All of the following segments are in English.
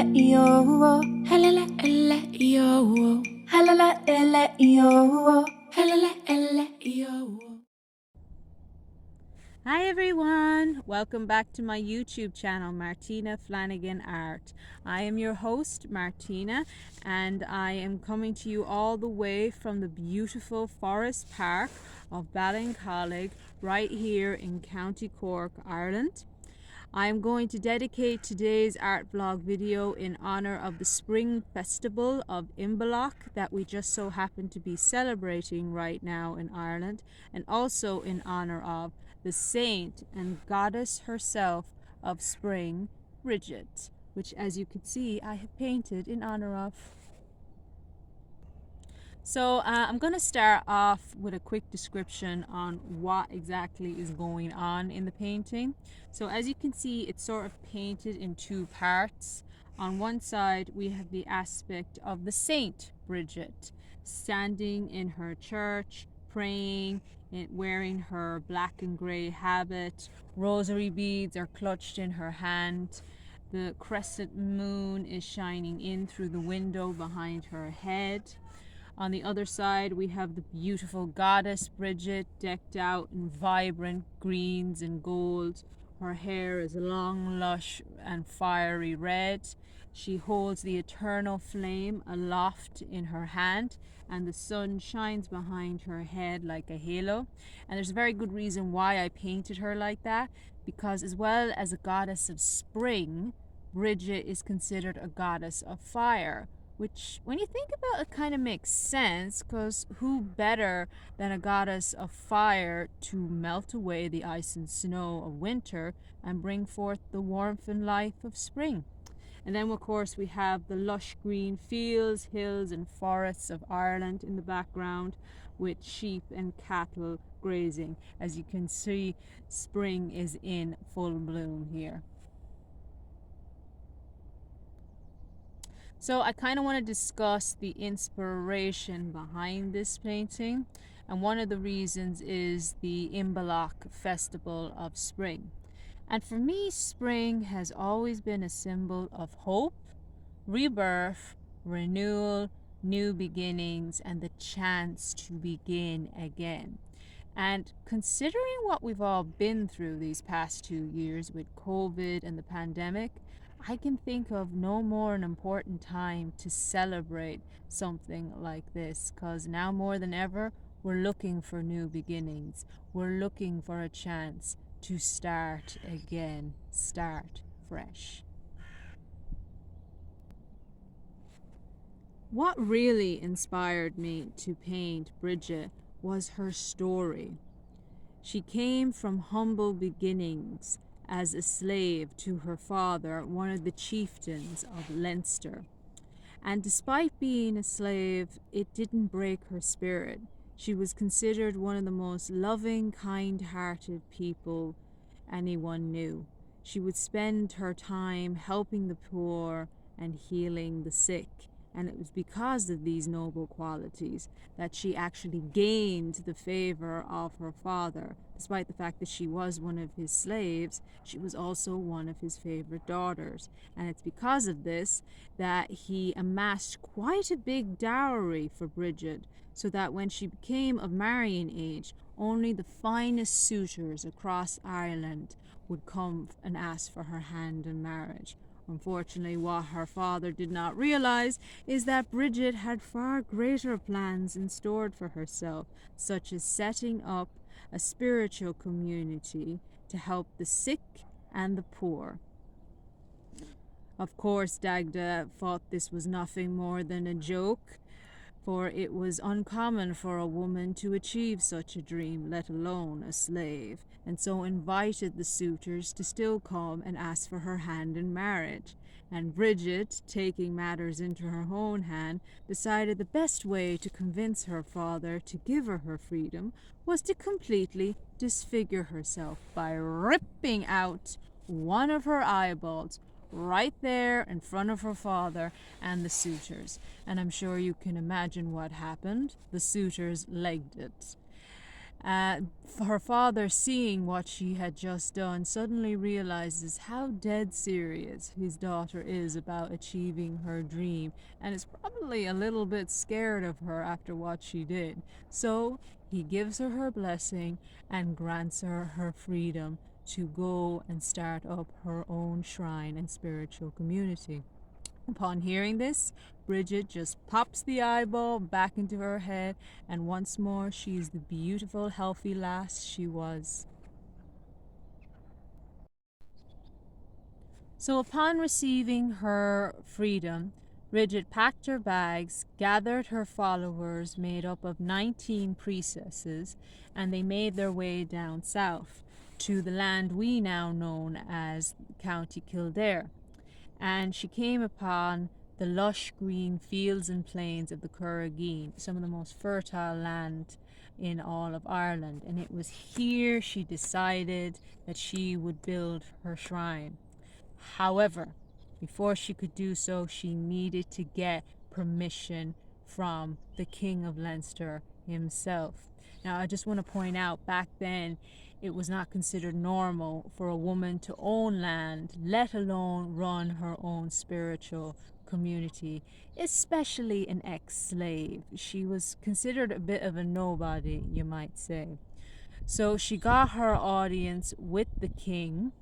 ele yo, helele ele yo, helele ele yo, helele ele yo. Hi everyone, welcome back to my YouTube channel, Martina Flanagan Art. I am your host, Martina, and I am coming to you all the way from the beautiful Forest Park of Ballincollig, right here in County Cork, Ireland. I am going to dedicate today's art vlog video in honor of the Spring Festival of Imbolc that we just so happen to be celebrating right now in Ireland, and also in honor of the saint and goddess herself of spring, Brighid, which, as you can see, I have painted in honor of. So I'm going to start off with a quick description on what exactly is going on in the painting. So as you can see, it's sort of painted in two parts. On one side, we have the aspect of the Saint Brighid standing in her church, praying, wearing her black and grey habit. Rosary beads are clutched in her hand. The crescent moon is shining in through the window behind her head. On the other side, we have the beautiful goddess Brighid, decked out in vibrant greens and gold. Her hair is long, lush, and fiery red. She holds the eternal flame aloft in her hand, and the sun shines behind her head like a halo. And there's a very good reason why I painted her like that, because as well as a goddess of spring, Brighid is considered a goddess of fire, which, when you think about it, kind of makes sense, because who better than a goddess of fire to melt away the ice and snow of winter and bring forth the warmth and life of spring? And then, of course, we have the lush green fields, hills and forests of Ireland in the background, with sheep and cattle grazing. As you can see, spring is in full bloom here. So I kind of want to discuss the inspiration behind this painting, and one of the reasons is the Imbolc Festival of Spring. And for me, spring has always been a symbol of hope, rebirth, renewal, new beginnings, and the chance to begin again. And considering what we've all been through these past 2 years with COVID and the pandemic, I can think of no more an important time to celebrate something like this, because now more than ever, we're looking for new beginnings. We're looking for a chance to start again, start fresh. What really inspired me to paint Brighid was her story. She came from humble beginnings as a slave to her father, one of the chieftains of Leinster. And despite being a slave, it didn't break her spirit. She was considered one of the most loving, kind-hearted people anyone knew. She would spend her time helping the poor and healing the sick. And it was because of these noble qualities that she actually gained the favor of her father. Despite the fact that she was one of his slaves, she was also one of his favorite daughters. And it's because of this that he amassed quite a big dowry for Brighid, so that when she became of marrying age, only the finest suitors across Ireland would come and ask for her hand in marriage. Unfortunately, what her father did not realize is that Brighid had far greater plans in store for herself, such as setting up a spiritual community to help the sick and the poor. Of course, Dagda thought this was nothing more than a joke, for it was uncommon for a woman to achieve such a dream, let alone a slave, and so invited the suitors to still come and ask for her hand in marriage. And Brighid, taking matters into her own hand, decided the best way to convince her father to give her freedom was to completely disfigure herself by ripping out one of her eyeballs right there in front of her father and the suitors. And I'm sure you can imagine what happened. The suitors legged it. Uh, Her father, seeing what she had just done, suddenly realizes how dead serious his daughter is about achieving her dream, and is probably a little bit scared of her after what she did. So he gives her her blessing and grants her her freedom to go and start up her own shrine and spiritual community. Upon hearing this, Brighid just pops the eyeball back into her head, and once more she is the beautiful, healthy lass she was. So, upon receiving her freedom, Brighid packed her bags, gathered her followers, made up of 19 priestesses, and they made their way down south to the land we now know as County Kildare. And she came upon the lush green fields and plains of the Currageen, some of the most fertile land in all of Ireland. And it was here she decided that she would build her shrine. However, before she could do so, she needed to get permission from the King of Leinster himself. Now, I just want to point out, back then, it was not considered normal for a woman to own land, let alone run her own spiritual community, especially an ex-slave. She was considered a bit of a nobody, you might say. So she got her audience with the king,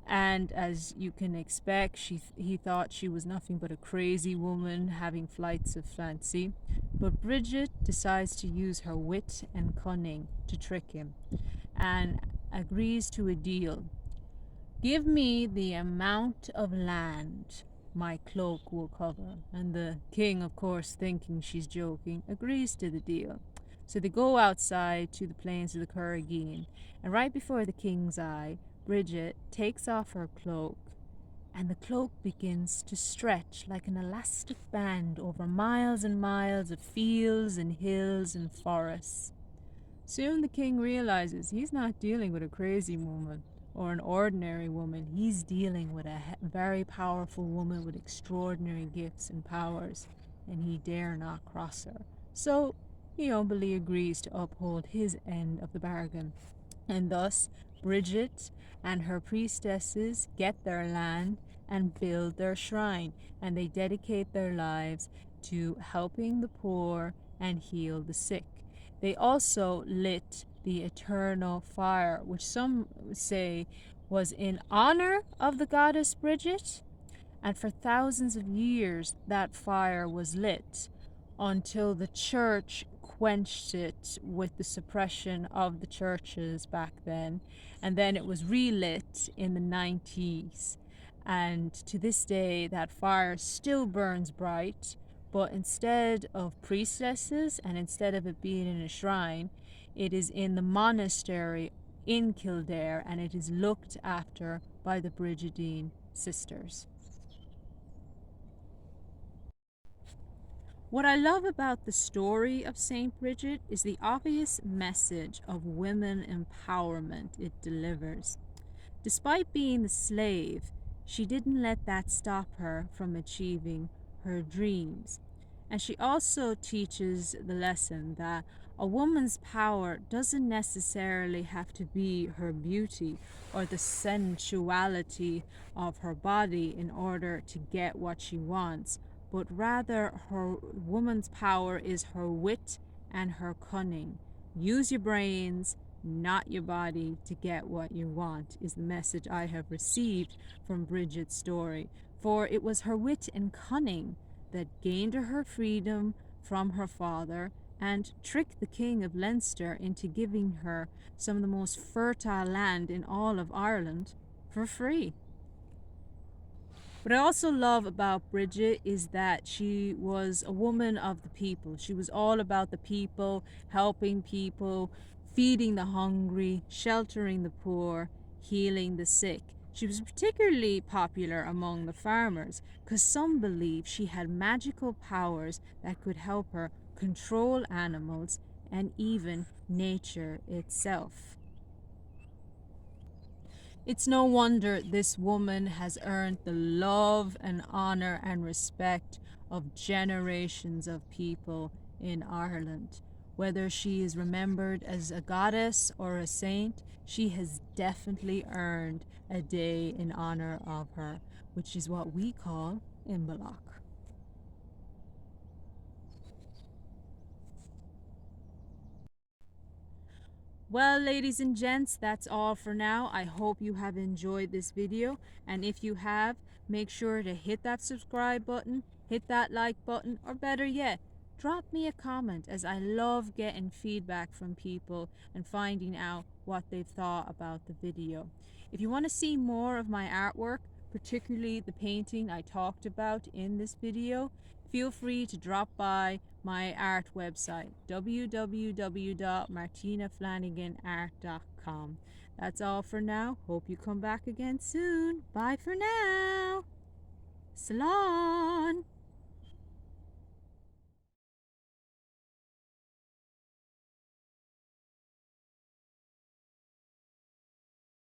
and as you can expect, he thought she was nothing but a crazy woman having flights of fancy. But Brighid decides to use her wit and cunning to trick him and agrees to a deal. Give me the amount of land my cloak will cover. And the king, of course, thinking she's joking, agrees to the deal. So they go outside to the plains of the Currageen, and right before the king's eye, Brighid takes off her cloak, and the cloak begins to stretch like an elastic band over miles and miles of fields and hills and forests. Soon the king realizes he's not dealing with a crazy woman or an ordinary woman. He's dealing with a very powerful woman with extraordinary gifts and powers, and he dare not cross her. So he humbly agrees to uphold his end of the bargain. And thus, Brighid and her priestesses get their land and build their shrine, and they dedicate their lives to helping the poor and heal the sick. They also lit the eternal fire, which some say was in honor of the goddess Brighid, and for thousands of years that fire was lit until the church quenched it with the suppression of the churches back then, and then it was relit in the 90s. And to this day, that fire still burns bright, but instead of priestesses and instead of it being in a shrine, it is in the monastery in Kildare, and it is looked after by the Brigidine sisters. What I love about the story of St. Brighid is the obvious message of women empowerment it delivers. Despite being the slave, she didn't let that stop her from achieving her dreams. And she also teaches the lesson that a woman's power doesn't necessarily have to be her beauty or the sensuality of her body in order to get what she wants, but rather her woman's power is her wit and her cunning. Use your brains, not your body, to get what you want, is the message I have received from Brighid's story. For it was her wit and cunning that gained her her freedom from her father and tricked the King of Leinster into giving her some of the most fertile land in all of Ireland for free. What I also love about Brighid is that she was a woman of the people. She was all about the people, helping people, feeding the hungry, sheltering the poor, healing the sick. She was particularly popular among the farmers because some believed she had magical powers that could help her control animals and even nature itself. It's no wonder this woman has earned the love and honor and respect of generations of people in Ireland. Whether she is remembered as a goddess or a saint, she has definitely earned a day in honor of her, which is what we call Imbolc. Well, ladies and gents, that's all for now. I hope you have enjoyed this video, and if you have, make sure to hit that subscribe button, hit that like button, or better yet, drop me a comment, as I love getting feedback from people and finding out what they've thought about the video. If you want to see more of my artwork, particularly the painting I talked about in this video, feel free to drop by my art website, www.martinaflanaganart.com. That's all for now. Hope you come back again soon. Bye for now. Salon.